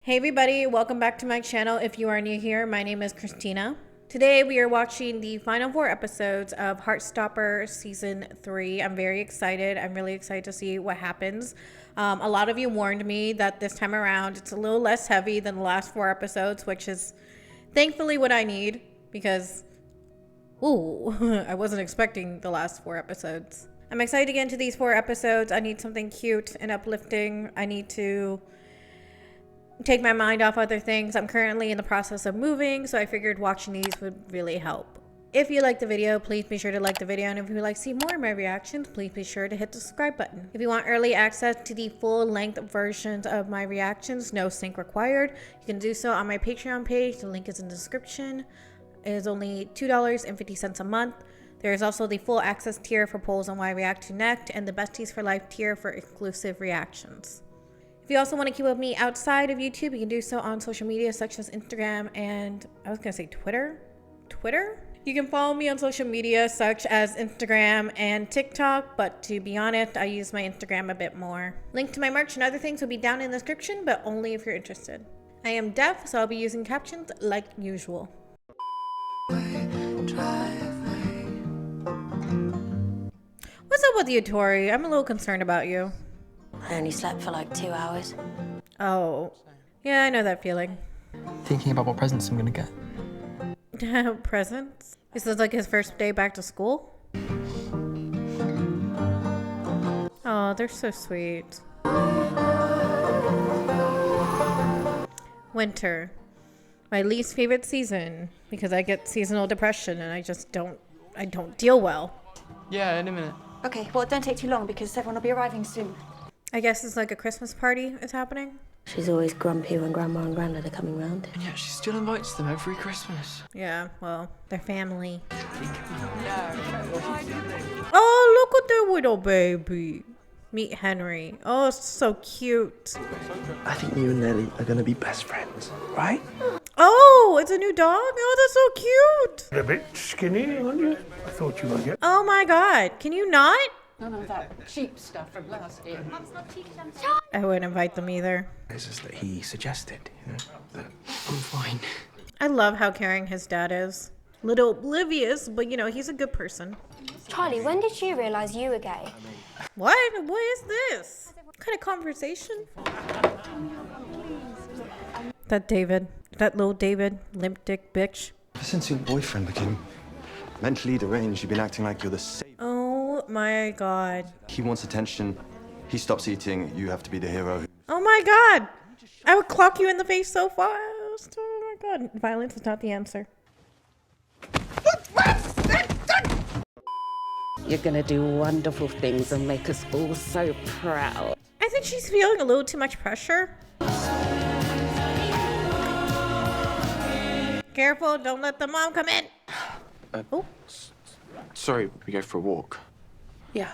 Hey everybody, welcome back to my channel. If you are new here, my name is Christina. Today we are watching the final 4 episodes of Heartstopper Season 3. I'm very excited. I'm really excited to see what happens. A lot of you warned me that this time around it's a little less heavy than the last 4 episodes, which is thankfully what I need because, I wasn't expecting the last 4 episodes. I'm excited to get into these 4 episodes. I need something cute and uplifting. I need to take my mind off other things. I'm currently in the process of moving, so I figured watching these would really help. If you like the video, please be sure to like the video, and if you would like to see more of my reactions, please be sure to hit the subscribe button. If you want early access to the full-length versions of my reactions, no sync required, you can do so on my Patreon page. The link is in the description. It is only $2.50 a month. There is also the full access tier for polls on what I react to next, and the Besties for Life tier for exclusive reactions. If you also want to keep up with me outside of YouTube, you can do so on social media such as Instagram and I was going to say Twitter. You can follow me on social media such as Instagram and TikTok, but to be honest, I use my Instagram a bit more. Link to my merch and other things will be down in the description, but only if you're interested. I am deaf, so I'll be using captions like usual. What's up with you, Tori? I'm a little concerned about you. I only slept for like 2 hours. Oh, yeah, I know that feeling. Thinking about what presents I'm gonna get. Presents? This is like his first day back to school? Oh, they're so sweet. Winter. My least favorite season because I get seasonal depression and I don't deal well. Yeah, in a minute. Okay, well, don't take too long because everyone will be arriving soon. I guess it's like a Christmas party is happening. She's always grumpy when Grandma and Grandad are coming round. And yet she still invites them every Christmas. Yeah, well, they're family. Oh, look at their little baby. Meet Henry. Oh, it's so cute. I think you and Nelly are going to be best friends, right? Oh, it's a new dog? Oh, that's so cute. A bit skinny, aren't you? I thought you were getting... Oh my god, can you not? None of that cheap stuff from last year. I wouldn't invite them either. It's just that he suggested, you know, that I'm fine. I love how caring his dad is. Little oblivious, but you know, he's a good person. Charlie, when did you realise you were gay? What? What is this? What kind of conversation? That little David, limp dick bitch. Ever since your boyfriend became mentally deranged, you've been acting like you're the savior. Oh my god. He wants attention. He stops eating. You have to be the hero. Oh my god. I would clock you in the face so fast. Oh my god. Violence is not the answer. You're gonna do wonderful things and make us all so proud. I think she's feeling a little too much pressure. Careful, don't let the mom come in. sorry, we go for a walk. Yeah.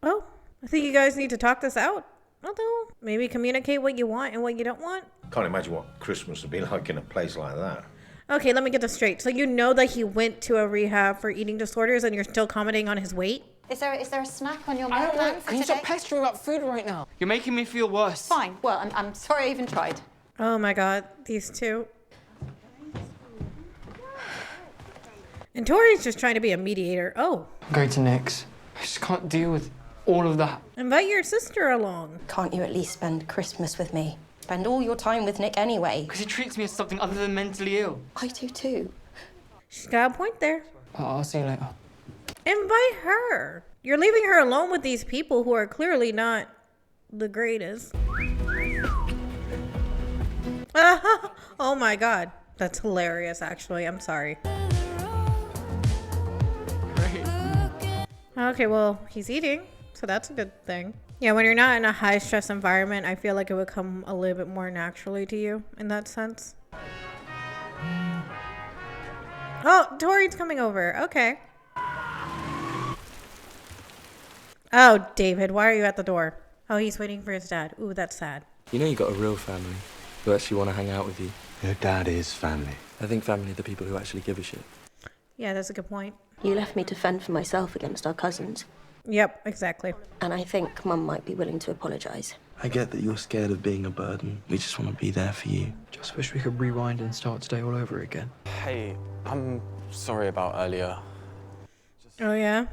Oh, I think you guys need to talk this out. Although, maybe communicate what you want and what you don't want. Can't imagine what Christmas would be like in a place like that. Okay, let me get this straight. So you know that he went to a rehab for eating disorders and you're still commenting on his weight? Is there a snack on your I meal don't plan know. for Can you today? stop pestering about food right now? You're making me feel worse. Fine. Well, I'm sorry I even tried. Oh my god, these two. And Tori's just trying to be a mediator. Oh. Go to Nick's. I just can't deal with all of that. Invite your sister along. Can't you at least spend Christmas with me? Spend all your time with Nick anyway. Because he treats me as something other than mentally ill. I do too. She's got a point there. I'll see you later. Invite her. You're leaving her alone with these people who are clearly not the greatest. Oh my god. That's hilarious, actually. I'm sorry. Okay, well, he's eating, so that's a good thing. Yeah, when you're not in a high-stress environment, I feel like it would come a little bit more naturally to you in that sense. Oh, Tori's coming over. Okay. Oh, David, why are you at the door? Oh, he's waiting for his dad. Ooh, that's sad. You know you got a real family who actually want to hang out with you. Your dad is family. I think family are the people who actually give a shit. Yeah, that's a good point. You left me to fend for myself against our cousins. Yep, exactly. And I think Mum might be willing to apologise. I get that you're scared of being a burden. We just want to be there for you. Just wish we could rewind and start today all over again. Hey, I'm sorry about earlier. Oh, yeah?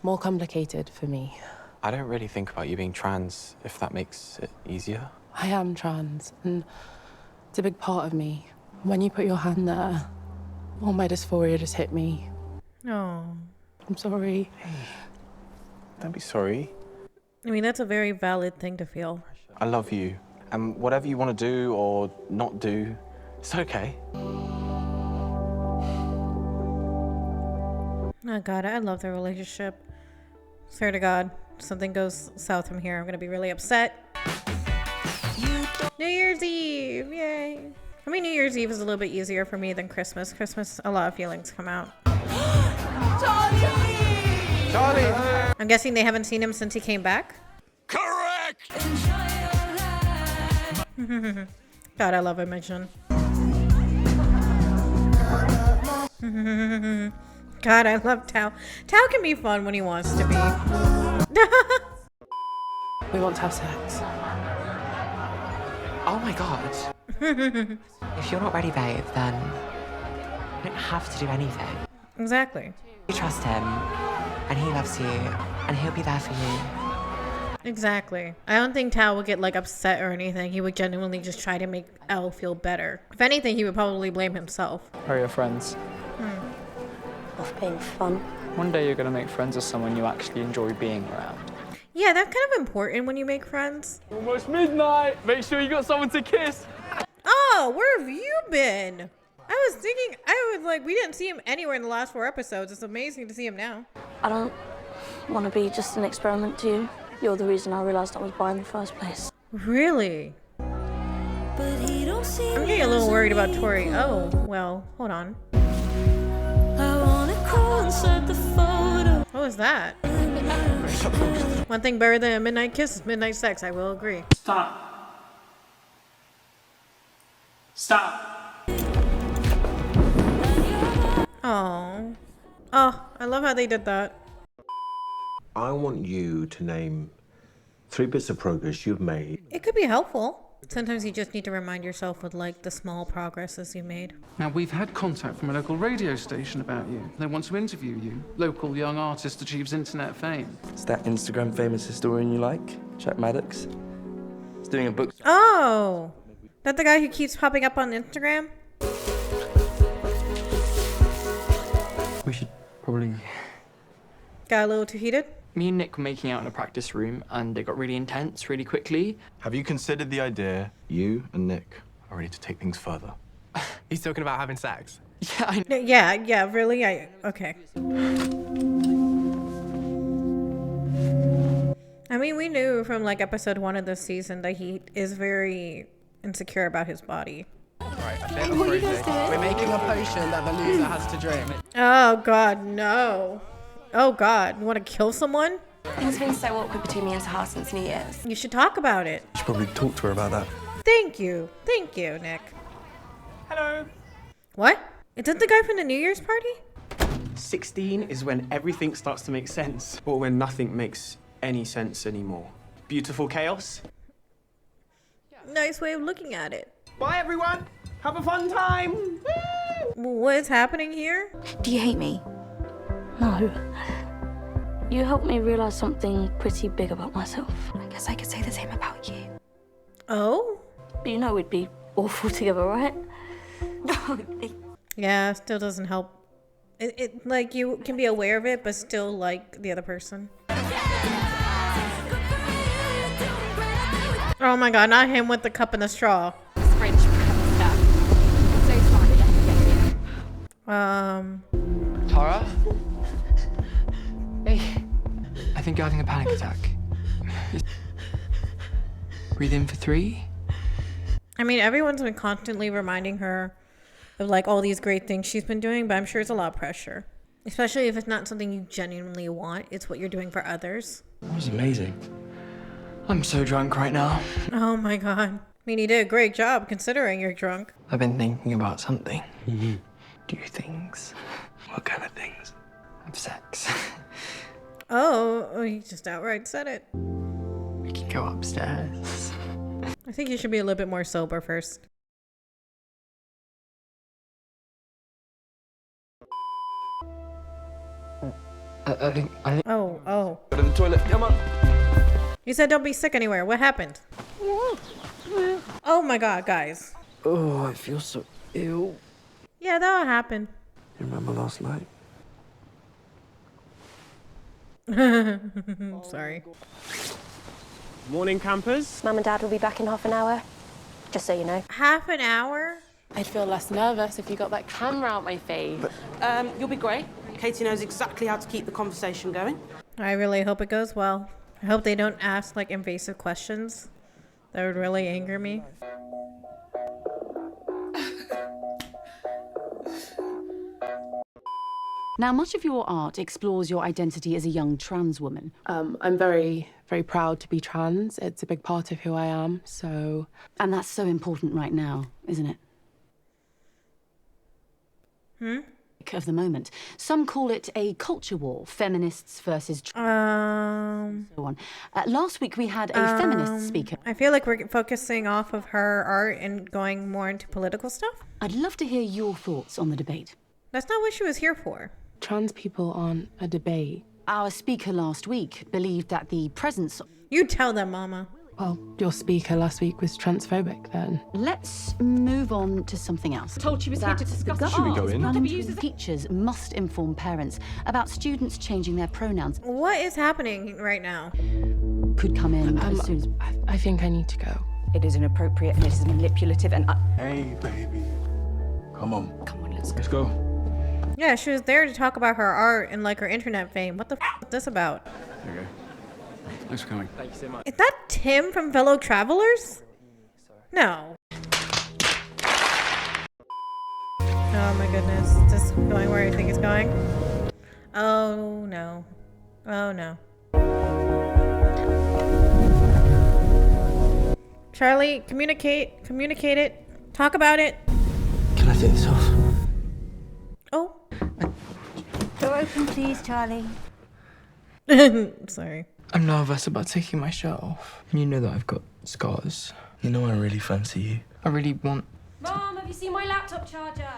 More complicated for me. I don't really think about you being trans, if that makes it easier. I am trans, and it's a big part of me. When you put your hand there, all my dysphoria just hit me. Oh. I'm sorry. Don't be sorry. I mean, that's a very valid thing to feel. I love you. And whatever you want to do or not do, it's okay. Oh, God, I love their relationship. Swear to God, if something goes south from here, I'm going to be really upset. New Year's Eve! Yay! I mean, New Year's Eve is a little bit easier for me than Christmas. Christmas, a lot of feelings come out. Charlie! I'm guessing they haven't seen him since he came back? Correct! God, I love Imogen. God, I love Tao. Tao can be fun when he wants to be. We want to have sex. Oh my God. If you're not ready, babe, then you don't have to do anything. Exactly. You trust him, and he loves you, and he'll be there for you. Exactly. I don't think Tao would get like upset or anything. He would genuinely just try to make Elle feel better. If anything, he would probably blame himself. How are your friends? Off being fun. One day you're going to make friends with someone you actually enjoy being around. Yeah, that's kind of important when you make friends. Almost midnight. Make sure you got someone to kiss. Oh, where have you been? I was thinking, I was like, we didn't see him anywhere in the last 4 episodes. It's amazing to see him now. I don't want to be just an experiment to you. You're the reason I realised I was bi in the first place. Really? I'm getting a little worried about Tori. Oh, well, hold on. What was that? One thing better than a midnight kiss is midnight sex, I will agree. Stop. Stop. Oh. Oh, I love how they did that. I want you to name 3 bits of progress you've made. It could be helpful. Sometimes you just need to remind yourself with like the small progresses you made. Now, we've had contact from a local radio station about you. They want to interview you. Local young artist achieves internet fame. It's that Instagram famous historian you like, Jack Maddox. He's doing a book. Oh, that the guy who keeps popping up on Instagram? We should probably... Got a little too heated? Me and Nick were making out in a practice room, and it got really intense really quickly. Have you considered the idea you and Nick are ready to take things further? He's talking about having sex. Yeah, I know. Yeah, really? Okay. I mean, we knew from like episode 1 of this season that he is very insecure about his body. Right, we're making a potion that the loser has to drink. Oh, God, no. Oh, God. You want to kill someone? Things have been so awkward between me and Sahar since New Year's. You should talk about it. You should probably talk to her about that. Thank you. Thank you, Nick. Hello. What? Is that the guy from the New Year's party? 16 is when everything starts to make sense, or when nothing makes any sense anymore. Beautiful chaos. Nice way of looking at it. Bye, everyone. Have a fun time. Woo! What is happening here? Do you hate me? No. You helped me realise something pretty big about myself. I guess I could say the same about you. Oh? You know we'd be awful together, right? Yeah, still doesn't help. It like you can be aware of it, but still like the other person. Oh my God, not him with the cup and the straw. Tara? Hey. I think you're having a panic attack. Breathe in for 3. I mean, everyone's been constantly reminding her of like all these great things she's been doing, but I'm sure it's a lot of pressure. Especially if it's not something you genuinely want, it's what you're doing for others. That was amazing. I'm so drunk right now. Oh my God. I mean, you did a great job considering you're drunk. I've been thinking about something. Do things. What kind of things? Have sex. Oh, you just outright said it. We can go upstairs. I think you should be a little bit more sober first. I think. Oh. Go to the toilet. Come on. You said don't be sick anywhere. What happened? Oh my god, guys. Oh, I feel so ill. Yeah, that happened. You remember last night? Sorry. Morning, campers. Mum and Dad will be back in half an hour. Just so you know. Half an hour? I'd feel less nervous if you got that camera out my face. You'll be great. Katie knows exactly how to keep the conversation going. I really hope it goes well. I hope they don't ask like invasive questions. That would really anger me. Now, much of your art explores your identity as a young trans woman. I'm very, very proud to be trans. It's a big part of who I am, so... And that's so important right now, isn't it? Of the moment. Some call it a culture war, feminists versus so on. Last week we had a feminist speaker. I feel like we're focusing off of her art and going more into political stuff. I'd love to hear your thoughts on the debate. That's not what she was here for. Trans people aren't a debate. Our speaker last week believed that the presence... You tell them, Mama. Well, your speaker last week was transphobic then. Let's move on to something else. Told she was here to discuss Should we go in? Teachers must inform parents about students changing their pronouns. What is happening right now? Could come in as soon as... I think I need to go. It is inappropriate and it is manipulative and... Hey, baby. Come on. Come on, let's Let's go. Yeah, she was there to talk about her art and like her internet fame. What the is this about? There you go. Thanks for coming. Thank you so much. Is that Tim from Fellow Travelers? No. Oh my goodness. Is this going where I think it's going? Oh no. Oh no. Charlie, communicate it. Talk about it. Can I take this off? Oh. Door open, please, Charlie. Sorry. I'm nervous about taking my shirt off. And you know that I've got scars. You know I really fancy you. I really want... Mom, have you seen my laptop charger?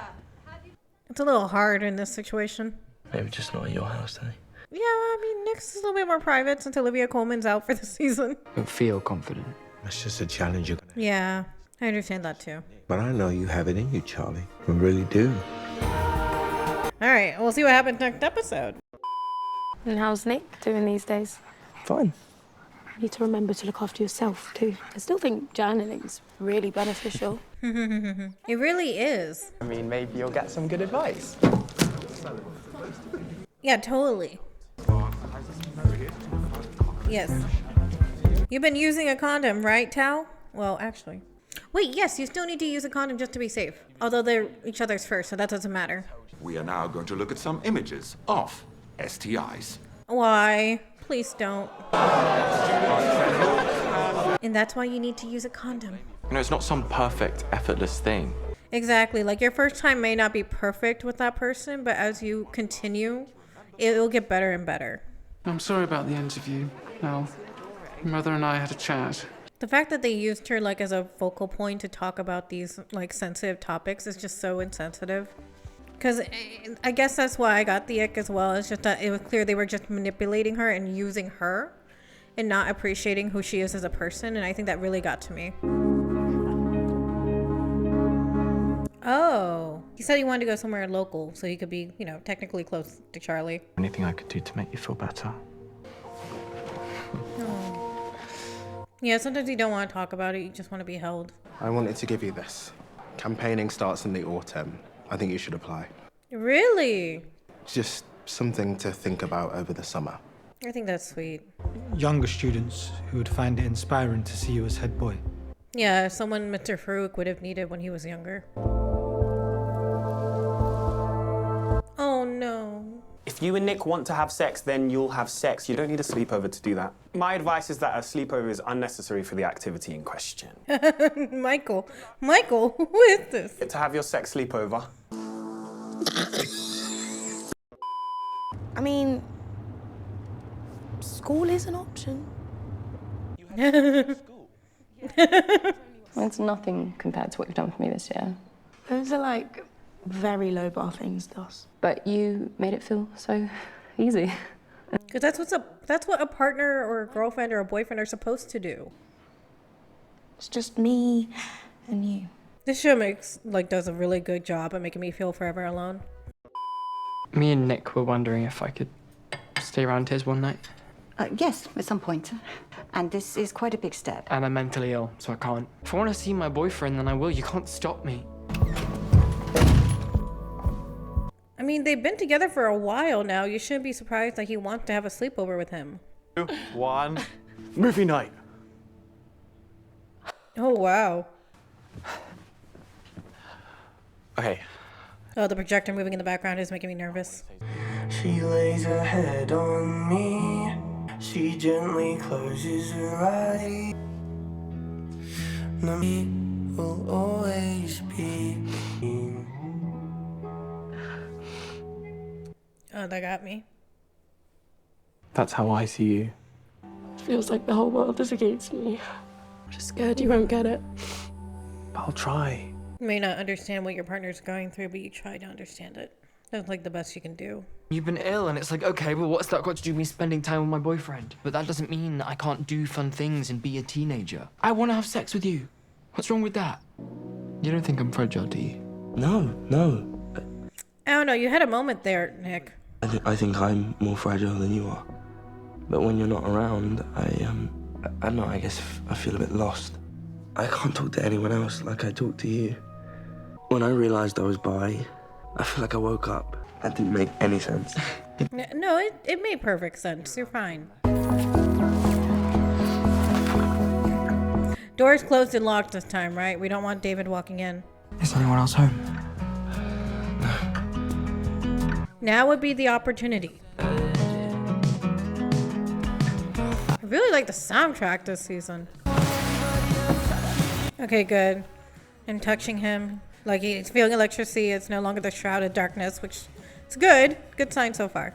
It's a little hard in this situation. Maybe just not at your house, Danny. Yeah, I mean, Nick's is a little bit more private since Olivia Colman's out for the season. Don't feel confident. That's just a challenge you're gonna have. Yeah, I understand that too. But I know you have it in you, Charlie. I really do. All right, we'll see what happens next episode. And how's Nick doing these days? Fine. You need to remember to look after yourself too. I still think journaling's really beneficial. It really is. I mean, maybe you'll get some good advice. Yeah, totally. Yes. You've been using a condom, right, Tao? Well, actually. Wait, yes, you still need to use a condom just to be safe. Although they're each other's first, so that doesn't matter. We are now going to look at some images of STIs. Why? Please don't. And that's why you need to use a condom. You know, it's not some perfect, effortless thing. Exactly. Like, your first time may not be perfect with that person, but as you continue, it'll get better and better. I'm sorry about the interview, Al. Your mother and I had a chat. The fact that they used her, like, as a focal point to talk about these, like, sensitive topics is just so insensitive. Because I guess that's why I got the ick as well. It's just that it was clear they were just manipulating her and using her and not appreciating who she is as a person. And I think that really got to me. Oh. He said he wanted to go somewhere local so he could be, you know, technically close to Charlie. Anything I could do to make you feel better? Oh. Yeah, sometimes you don't want to talk about it. You just want to be held. I wanted to give you this. Campaigning starts in the autumn. I think you should apply. Really? It's just something to think about over the summer. I think that's sweet. Younger students who would find it inspiring to see you as head boy. Yeah, someone Mr. Farouk would have needed when he was younger. Oh no. If you and Nick want to have sex, then you'll have sex. You don't need a sleepover to do that. My advice is that a sleepover is unnecessary for the activity in question. Michael, who is this? Get to have your sex sleepover. I mean, school is an option. It's nothing compared to what you've done for me this year. Those are like very low bar things, Dos. But you made it feel so easy. Because that's what a partner or a girlfriend or a boyfriend are supposed to do. It's just me and you. This show does a really good job at making me feel forever alone. Me and Nick were wondering if I could stay around his one night. Yes, at some point. And this is quite a big step. And I'm mentally ill, so I can't. If I want to see my boyfriend, then I will. You can't stop me. I mean, they've been together for a while now. You shouldn't be surprised that he wants to have a sleepover with him. 2, 1. Movie night. Oh, wow. Okay. Oh, the projector moving in the background is making me nervous. She lays her head on me. She gently closes her eyes. Me will always be. Oh, that got me. That's how I see you. Feels like the whole world is against me. I'm just scared you won't get it. I'll try. You may not understand what your partner's going through, but you try to understand it. That's like the best you can do. You've been ill, and it's like, okay, well, what's that got to do with me spending time with my boyfriend? But that doesn't mean I can't do fun things and be a teenager. I want to have sex with you. What's wrong with that? You don't think I'm fragile, do you? No. I don't know. You had a moment there, Nick. I think I'm more fragile than you are. But when you're not around, I don't know, I guess I feel a bit lost. I can't talk to anyone else like I talk to you. When I realized I was bi, I feel like I woke up. That didn't make any sense. No, it made perfect sense. You're fine. Doors closed and locked this time, right? We don't want David walking in. Is anyone else home? Now would be the opportunity. I really like the soundtrack this season. Okay, good. And touching him. Like he's feeling electricity. It's no longer the shroud of darkness, which is good. Good sign so far.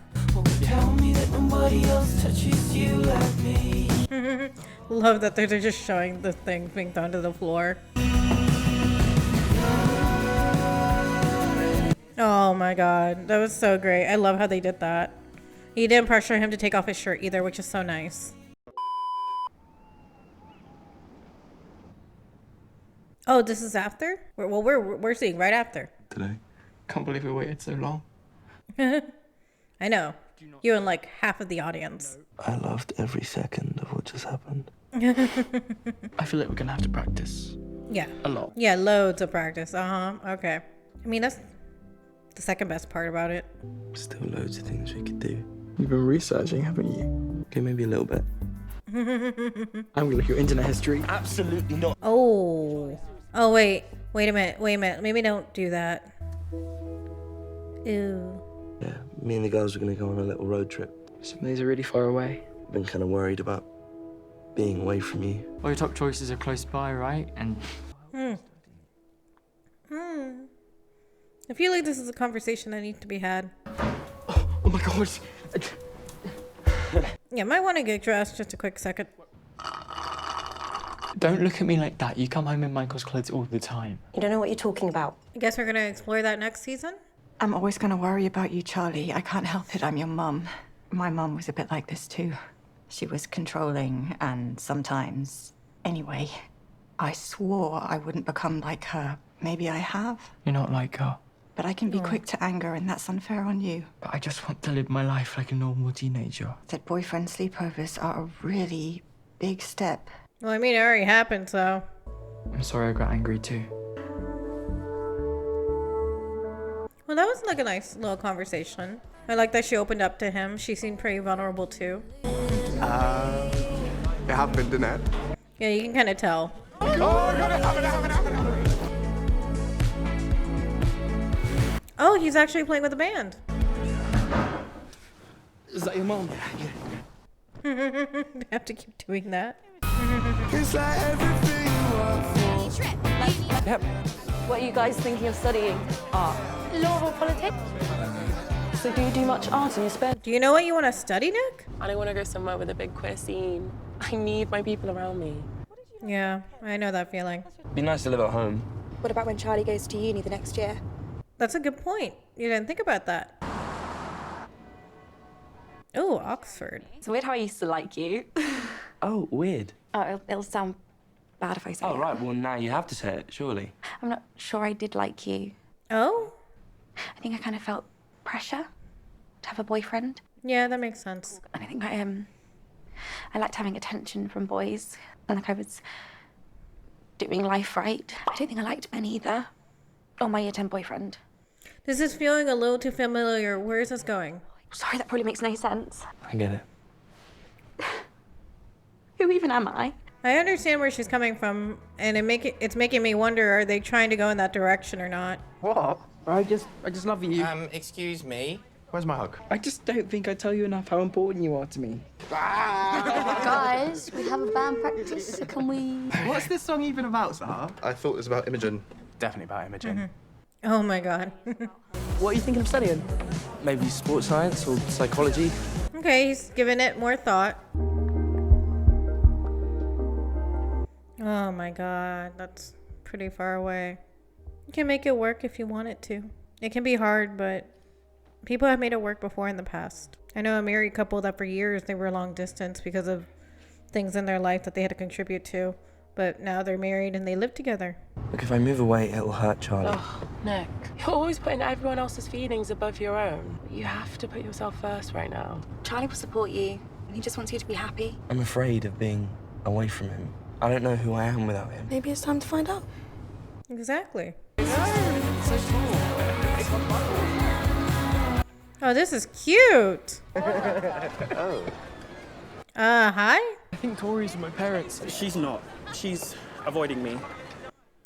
Tell me that nobody else touches you like me. Love that they're just showing the thing being thrown to the floor. Oh my god, that was so great. I love how they did that. He didn't pressure him to take off his shirt either, which is so nice. Oh, this is after? Well, we're seeing right after. Today. Can't believe we waited so long. I know. You and like half of the audience. I loved every second of what just happened. I feel like we're gonna have to practice. Yeah. A lot. Yeah, loads of practice. Okay. I mean, that's the second best part about it. Still loads of things we could do. You've been researching, haven't you? Okay, maybe a little bit. I'm gonna look at your internet history. Absolutely not. Oh, wait a minute. Maybe don't do that. Ew. Yeah, me and the girls are gonna go on a little road trip. Some days are really far away. I've been kind of worried about being away from you. All your top choices are close by, right? And I feel like this is a conversation that needs to be had. oh my god. Yeah, might want to get dressed just a quick second. Don't look at me like that. You come home in Michael's clothes all the time. You don't know what you're talking about. I guess we're gonna explore that next season. I'm always going to worry about you, Charlie. I can't help it. I'm your mum. My mum was a bit like this too. She was controlling and sometimes... Anyway, I swore I wouldn't become like her. Maybe I have. You're not like her. But I can be quick to anger and that's unfair on you. But I just want to live my life like a normal teenager. That boyfriend sleepovers are a really big step. Well, I mean, it already happened, so. I'm sorry I got angry too. Well, that was like a nice little conversation. I like that she opened up to him. She seemed pretty vulnerable too. It happened, didn't it? Yeah, you can kind of tell. Oh, he's actually playing with a band. Is that your mom? I have to keep doing that. It's like everything you want for. Yep. What are you guys thinking of studying? Art. Law or politics? So do you do much art in your spare? Do you know what you want to study, Nick? I don't want to go somewhere with a big queer scene. I need my people around me. Yeah, I know that feeling. Be nice to live at home. What about when Charlie goes to uni the next year? That's a good point. You didn't think about that. Oh, Oxford. It's weird how I used to like you. Oh, weird. Oh, it'll sound bad if I say Oh, it. right. Well, now you have to say it, surely. I'm not sure I did like you. Oh? I think I kind of felt pressure to have a boyfriend. Yeah, that makes sense. And I think I liked having attention from boys. And like I was doing life right. I don't think I liked men either. Or my year 10 boyfriend. This is feeling a little too familiar. Where is this going? Sorry, that probably makes no sense. I get it. Who even am I? I understand where she's coming from, and it's making me wonder, are they trying to go in that direction or not? What? I just love you. Excuse me. Where's my hug? I just don't think I tell you enough how important you are to me. Guys, we have a band practice. Can we... What's this song even about, Sahar? I thought it was about Imogen. Definitely about Imogen. Oh my god. What are you thinking of studying? Maybe sports science or psychology. Okay, he's giving it more thought. Oh my god, that's pretty far away. You can make it work if you want it to. It can be hard, but people have made it work before in the past. I know a married couple that for years they were long distance because of things in their life that they had to contribute to. But now they're married and they live together. Look, if I move away, it'll hurt Charlie. Oh, Nick, you're always putting everyone else's feelings above your own. You have to put yourself first right now. Charlie will support you. He just wants you to be happy. I'm afraid of being away from him. I don't know who I am without him. Maybe it's time to find out. Exactly. Oh, this is cute. Oh. Hi? I think Tori's with my parents. She's not. She's avoiding me.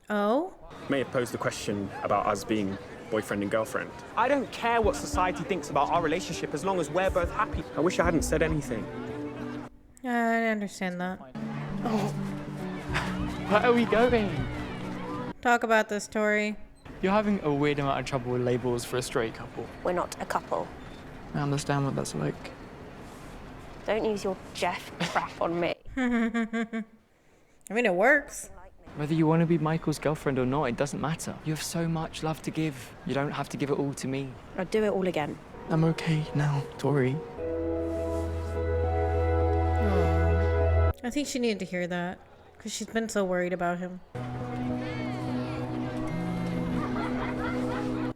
Oh? May have posed a question about us being boyfriend and girlfriend. I don't care what society thinks about our relationship as long as we're both happy. I wish I hadn't said anything. I understand that. Oh. Where are we going? Talk about this, Tori. You're having a weird amount of trouble with labels for a straight couple. We're not a couple. I understand what that's like. Don't use your Jeff crap on me. I mean, it works. Whether you want to be Michael's girlfriend or not, it doesn't matter. You have so much love to give. You don't have to give it all to me. I'd do it all again. I'm okay now, Tori. I think she needed to hear that because she's been so worried about him.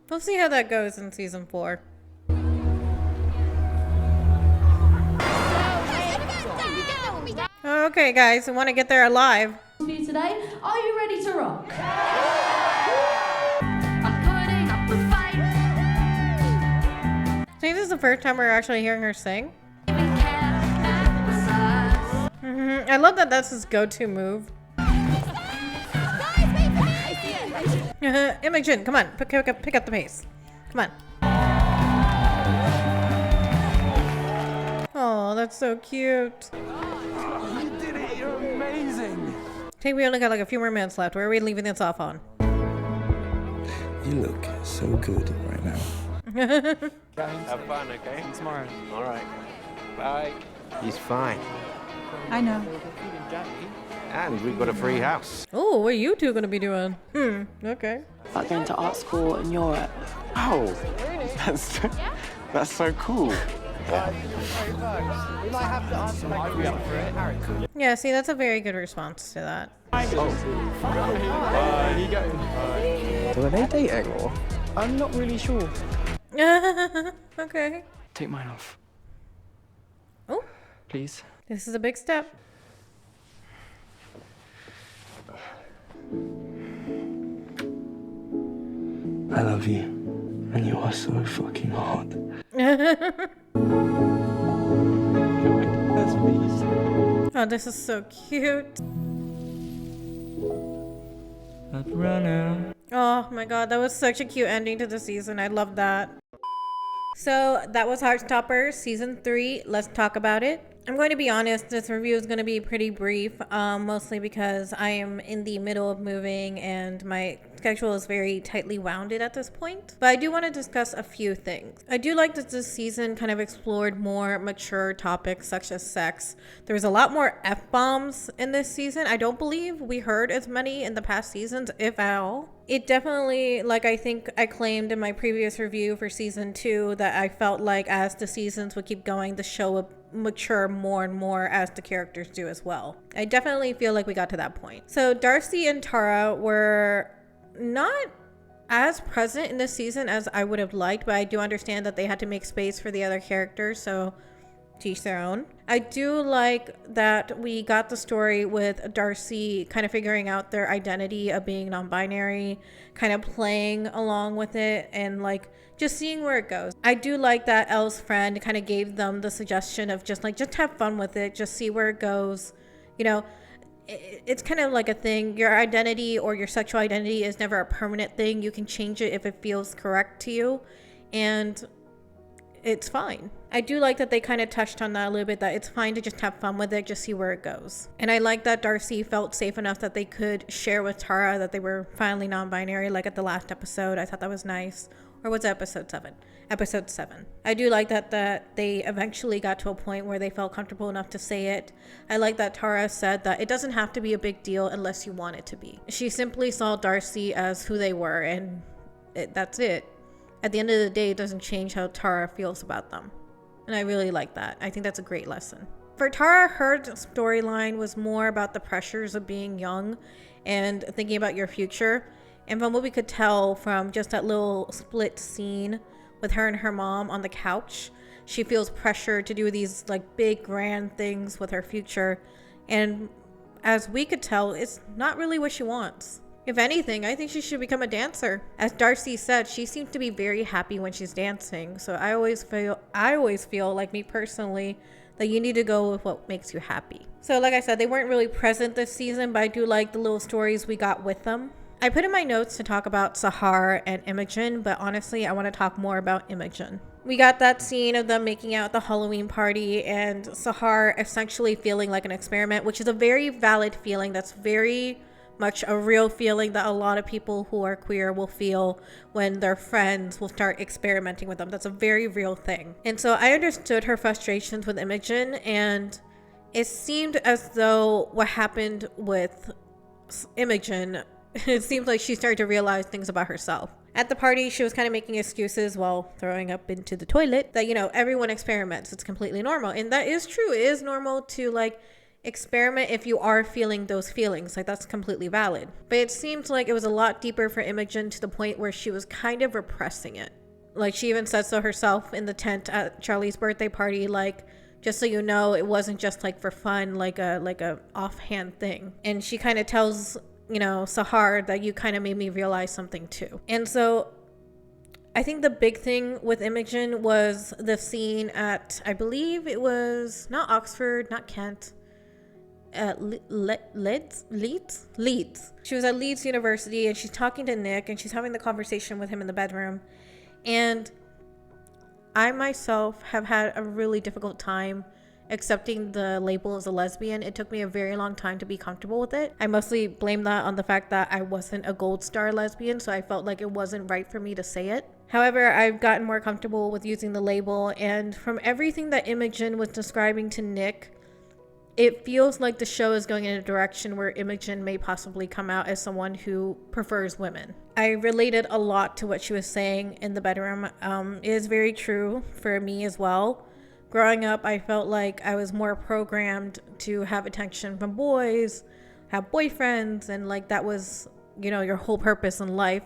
We'll see how that goes in season 4. Okay, guys, I want to get there alive. For you today, are you ready to rock? I think this is the first time we're actually hearing her sing. I love that that's his go-to move. Imogen, come on, pick up the pace. Come on. Oh, that's so cute. You did it! You're amazing! I think we only got like a few more minutes left. Where are we leaving this off on? You look so good right now. Have fun, okay? See you tomorrow. All right. Bye. He's fine. I know. And we've got a free house. Oh, what are you two gonna be doing? Okay. About going to art school in Europe. Oh, that's so cool. Yeah, see, that's a very good response to that. So are they dating or? I'm not really sure. Okay. Take mine off. Oh. Please. This is a big step. I love you. And you are so fucking hot. Oh, this is so cute. Oh my god, that was such a cute ending to the season. I love that. So that was Heartstopper season 3. Let's talk about it. I'm going to be honest, this review is going to be pretty brief, mostly because I am in the middle of moving and my schedule is very tightly wounded at this point. But I do want to discuss a few things. I do like that this season kind of explored more mature topics such as sex. There's a lot more F-bombs in this season. I don't believe we heard as many in the past seasons, if at all. It definitely, like I think I claimed in my previous review for season 2, that I felt like as the seasons would keep going, the show would mature more and more as the characters do as well. I definitely feel like we got to that point. So Darcy and Tara were not as present in this season as I would have liked, but I do understand that they had to make space for the other characters, so to each their own. I do like that we got the story with Darcy kind of figuring out their identity of being non-binary, kind of playing along with it and like just seeing where it goes. I do like that Elle's friend kind of gave them the suggestion of just have fun with it, just see where it goes. You know, it's kind of like a thing. Your identity or your sexual identity is never a permanent thing. You can change it if it feels correct to you, and it's fine. I do like that they kind of touched on that a little bit, that it's fine to just have fun with it, just see where it goes. And I like that Darcy felt safe enough that they could share with Tara that they were finally non-binary, like at the last episode. I thought that was nice. Or was it episode 7? Episode 7. I do like that they eventually got to a point where they felt comfortable enough to say it. I like that Tara said that it doesn't have to be a big deal unless you want it to be. She simply saw Darcy as who they were, and that's it. At the end of the day, it doesn't change how Tara feels about them. And I really like that. I think that's a great lesson. For Tara, her storyline was more about the pressures of being young and thinking about your future. And from what we could tell from just that little split scene with her and her mom on the couch, she feels pressure to do these like big grand things with her future. And as we could tell, it's not really what she wants. If anything, I think she should become a dancer. As Darcy said, she seems to be very happy when she's dancing. So I always feel like, me personally, that you need to go with what makes you happy. So like I said, they weren't really present this season, but I do like the little stories we got with them. I put in my notes to talk about Sahar and Imogen, but honestly, I want to talk more about Imogen. We got that scene of them making out at the Halloween party and Sahar essentially feeling like an experiment, which is a very valid feeling. That's very much a real feeling that a lot of people who are queer will feel when their friends will start experimenting with them. That's a very real thing. And so I understood her frustrations with Imogen, and it seemed as though what happened with Imogen, it seems like she started to realize things about herself. At the party, she was kind of making excuses while throwing up into the toilet that, you know, everyone experiments. It's completely normal. And that is true. It is normal to like experiment if you are feeling those feelings. Like, that's completely valid. But it seemed like it was a lot deeper for Imogen, to the point where she was kind of repressing it. Like, she even said so herself in the tent at Charlie's birthday party, like, just so you know, it wasn't just like for fun, like a offhand thing. And she kind of tells, you know, Sahar that you kind of made me realize something too. And so I think the big thing with Imogen was the scene at, I believe it was not Oxford, not Kent, Leeds. She was at Leeds University, and she's talking to Nick, and she's having the conversation with him in the bedroom. And I myself have had a really difficult time accepting the label as a lesbian. It took me a very long time to be comfortable with it. I mostly blame that on the fact that I wasn't a gold star lesbian, so I felt like it wasn't right for me to say it. However, I've gotten more comfortable with using the label, and from everything that Imogen was describing to Nick, it feels like the show is going in a direction where Imogen may possibly come out as someone who prefers women. I related a lot to what she was saying in the bedroom. It is very true for me as well. Growing up, I felt like I was more programmed to have attention from boys, have boyfriends, and like that was, you know, your whole purpose in life.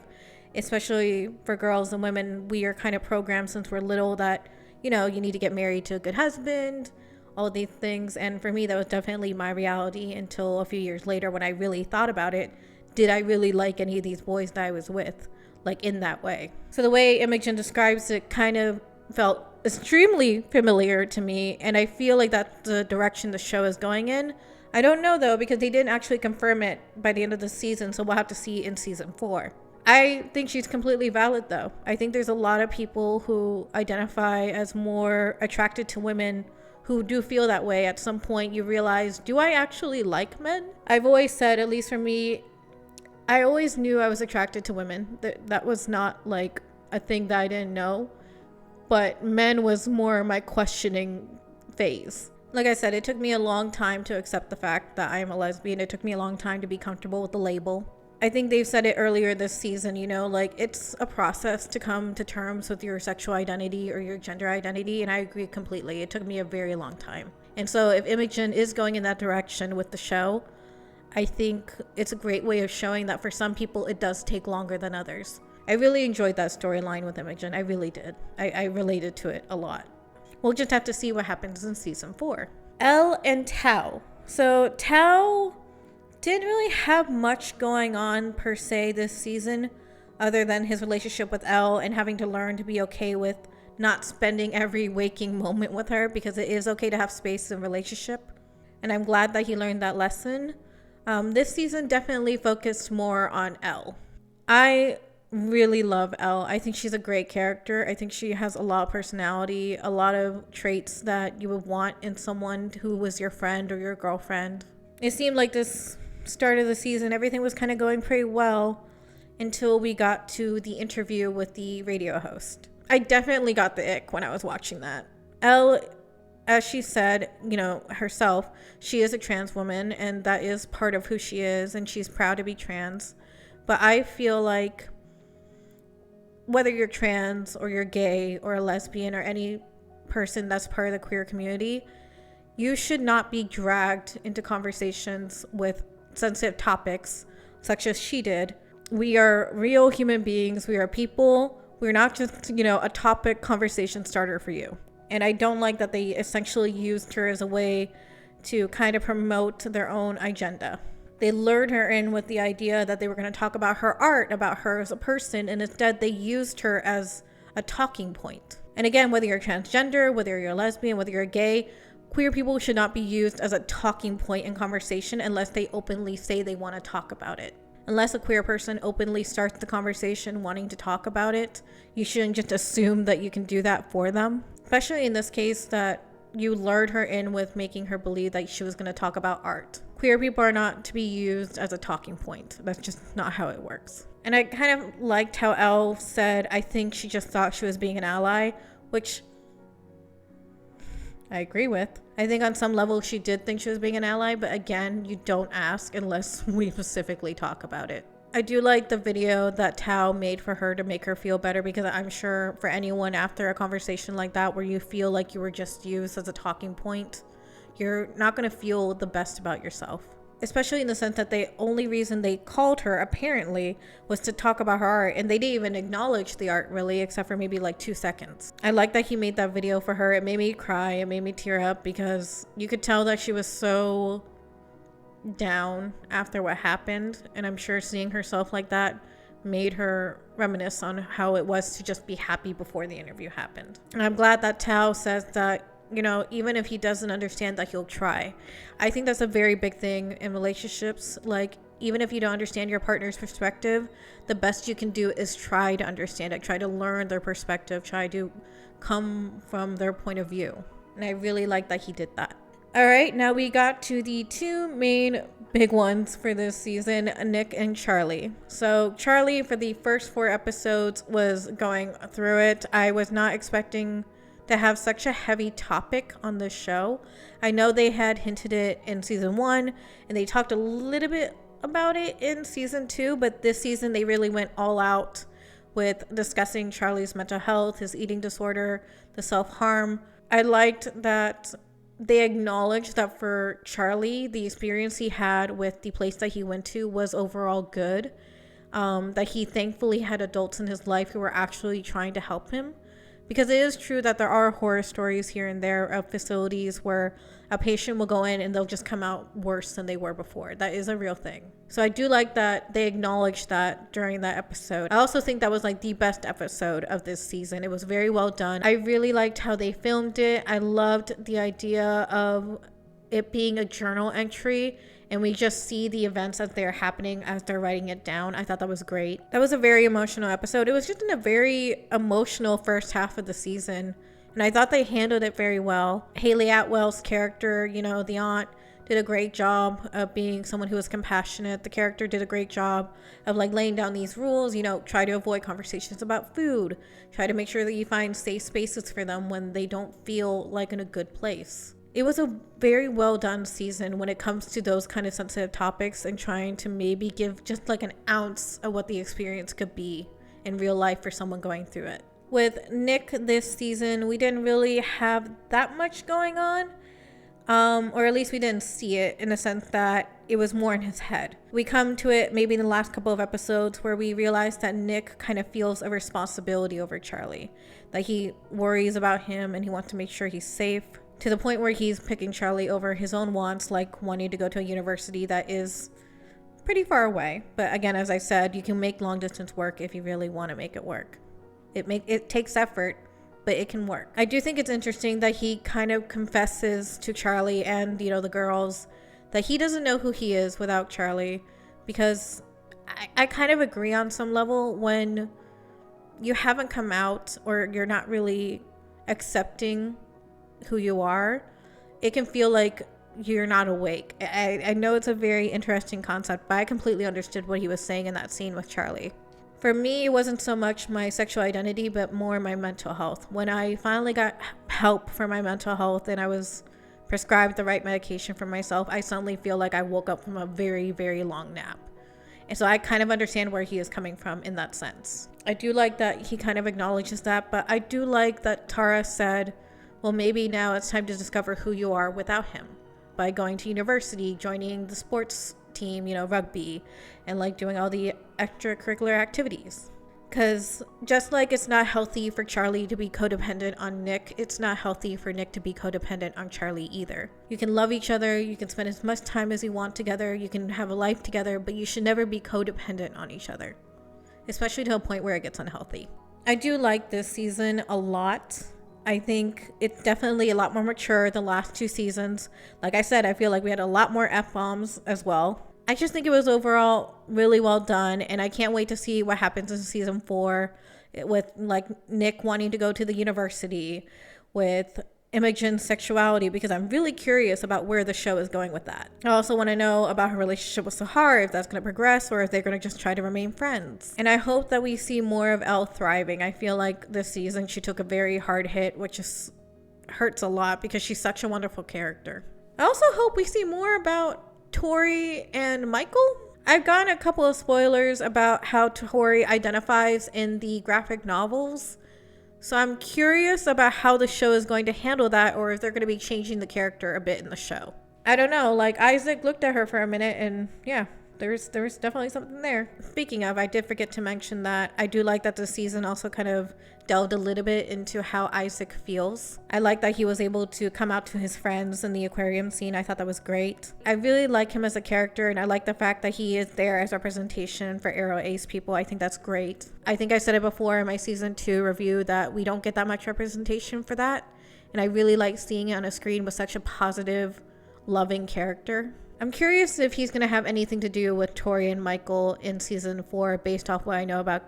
Especially for girls and women, we are kind of programmed since we're little that, you know, you need to get married to a good husband, all these things. And for me, that was definitely my reality until a few years later when I really thought about it. Did I really like any of these boys that I was with, like in that way? So the way Imogen describes it kind of felt extremely familiar to me, and I feel like that's the direction the show is going in. I don't know though, because they didn't actually confirm it by the end of the season, so we'll have to see in season 4. I think she's completely valid though. I think there's a lot of people who identify as more attracted to women who do feel that way, at some point you realize, do I actually like men? I've always said, at least for me, I always knew I was attracted to women. That was not like a thing that I didn't know, but men was more my questioning phase. Like I said, it took me a long time to accept the fact that I am a lesbian. It took me a long time to be comfortable with the label. I think they've said it earlier this season, you know, like it's a process to come to terms with your sexual identity or your gender identity. And I agree completely. It took me a very long time. And so if Imogen is going in that direction with the show, I think it's a great way of showing that for some people, it does take longer than others. I really enjoyed that storyline with Imogen. I really did. I related to it a lot. We'll just have to see what happens in season 4. Elle and Tao. So Tao didn't really have much going on per se this season, other than his relationship with Elle and having to learn to be okay with not spending every waking moment with her, because it is okay to have space in relationship. And I'm glad that he learned that lesson. This season definitely focused more on Elle. I really love Elle. I think she's a great character. I think she has a lot of personality, a lot of traits that you would want in someone who was your friend or your girlfriend. It seemed like this start of the season, everything was kind of going pretty well until we got to the interview with the radio host. I definitely got the ick when I was watching that. Elle, as she said, you know, herself, she is a trans woman and that is part of who she is, and she's proud to be trans. But I feel like whether you're trans or you're gay or a lesbian or any person that's part of the queer community, you should not be dragged into conversations with sensitive topics such as she did. We are real human beings. We are people. We're not just, you know, a topic conversation starter for you. And I don't like that they essentially used her as a way to kind of promote their own agenda. They lured her in with the idea that they were going to talk about her art, about her as a person, and instead they used her as a talking point. And again, whether you're transgender, whether you're a lesbian, whether you're gay, queer people should not be used as a talking point in conversation unless they openly say they want to talk about it. Unless a queer person openly starts the conversation wanting to talk about it, you shouldn't just assume that you can do that for them. Especially in this case that you lured her in with making her believe that she was going to talk about art. Queer people are not to be used as a talking point. That's just not how it works. And I kind of liked how Elle said, I think she just thought she was being an ally, which I agree with. I think on some level she did think she was being an ally, but again, you don't ask unless we specifically talk about it. I do like the video that Tao made for her to make her feel better, because I'm sure for anyone after a conversation like that where you feel like you were just used as a talking point, you're not going to feel the best about yourself. Especially in the sense that the only reason they called her apparently was to talk about her art, and they didn't even acknowledge the art really, except for maybe like 2 seconds. I like that he made that video for her. It made me cry. It made me tear up because you could tell that she was so down after what happened, and I'm sure seeing herself like that made her reminisce on how it was to just be happy before the interview happened. And I'm glad that Tao says that, you know, even if he doesn't understand, that he'll try. I think that's a very big thing in relationships. Like, even if you don't understand your partner's perspective, the best you can do is try to understand it, try to learn their perspective, try to come from their point of view. And I really like that he did that. All right, now we got to the 2 main big ones for this season, Nick and Charlie. So Charlie, for the first 4 episodes, was going through it. I was not expecting to have such a heavy topic on this show. I know they had hinted it in season 1, and they talked a little bit about it in season 2, but this season they really went all out with discussing Charlie's mental health, his eating disorder, the self-harm. I liked that they acknowledged that for Charlie, the experience he had with the place that he went to was overall good. That he thankfully had adults in his life who were actually trying to help him. Because it is true that there are horror stories here and there of facilities where a patient will go in and they'll just come out worse than they were before. That is a real thing. So I do like that they acknowledged that during that episode. I also think that was like the best episode of this season. It was very well done. I really liked how they filmed it. I loved the idea of it being a journal entry, and we just see the events as they're happening as they're writing it down. I thought that was great. That was a very emotional episode. It was just in a very emotional first half of the season. And I thought they handled it very well. Haley Atwell's character, you know, the aunt, did a great job of being someone who was compassionate. The character did a great job of like laying down these rules, you know, try to avoid conversations about food, try to make sure that you find safe spaces for them when they don't feel like in a good place. It was a very well done season when it comes to those kind of sensitive topics and trying to maybe give just like an ounce of what the experience could be in real life for someone going through it. With Nick this season, we didn't really have that much going on, or at least we didn't see it, in the sense that it was more in his head. We come to it maybe in the last couple of episodes where we realize that Nick kind of feels a responsibility over Charlie, that he worries about him and he wants to make sure he's safe, to the point where he's picking Charlie over his own wants, like wanting to go to a university that is pretty far away. But again, as I said, you can make long distance work if you really want to make it work. It takes effort, but it can work. I do think it's interesting that he kind of confesses to Charlie and, you know, the girls that he doesn't know who he is without Charlie, because I kind of agree on some level. When you haven't come out or you're not really accepting who you are, it can feel like you're not awake. I know it's a very interesting concept, but I completely understood what he was saying in that scene with Charlie. For me, it wasn't so much my sexual identity, but more my mental health. When I finally got help for my mental health and I was prescribed the right medication for myself, I suddenly feel like I woke up from a very, very long nap. And so I kind of understand where he is coming from in that sense. I do like that he kind of acknowledges that, but I do like that Tara said, well, maybe now it's time to discover who you are without him, by going to university, joining the sports team, you know, rugby, and like doing all the extracurricular activities. Because just like it's not healthy for Charlie to be codependent on Nick, it's not healthy for Nick to be codependent on Charlie either. You can love each other, you can spend as much time as you want together, you can have a life together, but you should never be codependent on each other, especially to a point where it gets unhealthy. I do like this season a lot. I think it's definitely a lot more mature than the last two seasons. Like I said, I feel like we had a lot more F-bombs as well. I just think it was overall really well done, and I can't wait to see what happens in season 4 with like Nick wanting to go to the university, with Imogen's sexuality, because I'm really curious about where the show is going with that. I also want to know about her relationship with Sahar, if that's going to progress or if they're going to just try to remain friends. And I hope that we see more of Elle thriving. I feel like this season she took a very hard hit, which just hurts a lot because she's such a wonderful character. I also hope we see more about Tori and Michael. I've gotten a couple of spoilers about how Tori identifies in the graphic novels, so I'm curious about how the show is going to handle that, or if they're going to be changing the character a bit in the show. I don't know, like Isaac looked at her for a minute and yeah, there's definitely something there. Speaking of, I did forget to mention that I do like that the season also kind of delved a little bit into how Isaac feels. I like that he was able to come out to his friends in the aquarium scene. I thought that was great. I really like him as a character, and I like the fact that he is there as representation for Arrow Ace people. I think that's great. I think I said it before in my season 2 review that we don't get that much representation for that, and I really like seeing it on a screen with such a positive, loving character. I'm curious if he's going to have anything to do with Tori and Michael in season 4 based off what I know about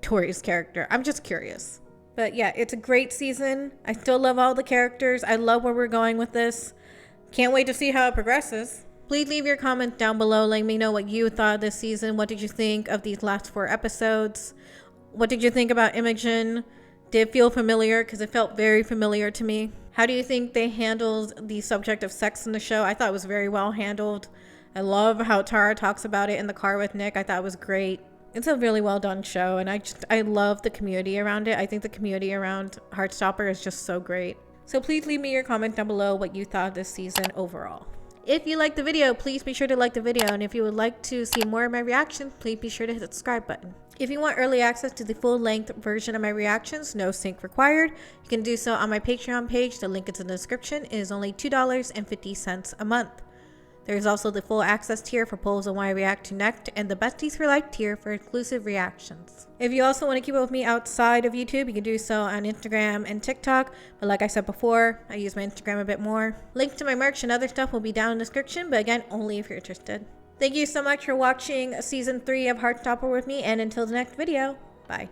Tori's character. I'm just curious. But yeah, it's a great season. I still love all the characters. I love where we're going with this. Can't wait to see how it progresses. Please leave your comments down below. Let me know what you thought of this season. What did you think of these last 4 episodes? What did you think about Imogen? Did it feel familiar? Because it felt very familiar to me. How do you think they handled the subject of sex in the show? I thought it was very well handled. I love how Tara talks about it in the car with Nick. I thought it was great. It's a really well done show, and I love the community around it. I think the community around Heartstopper is just so great. So please leave me your comment down below what you thought of this season overall. If you liked the video, please be sure to like the video, and if you would like to see more of my reactions, please be sure to hit the subscribe button. If you want early access to the full-length version of my reactions, no sync required, you can do so on my Patreon page. The link is in the description. It is only $2.50 a month. There is also the full access tier for polls on what I react to next, and the Besties for Life tier for exclusive reactions. If you also want to keep up with me outside of YouTube, you can do so on Instagram and TikTok, but like I said before, I use my Instagram a bit more. Links to my merch and other stuff will be down in the description, but again, only if you're interested. Thank you so much for watching season 3 of Heartstopper with me, and until the next video, bye.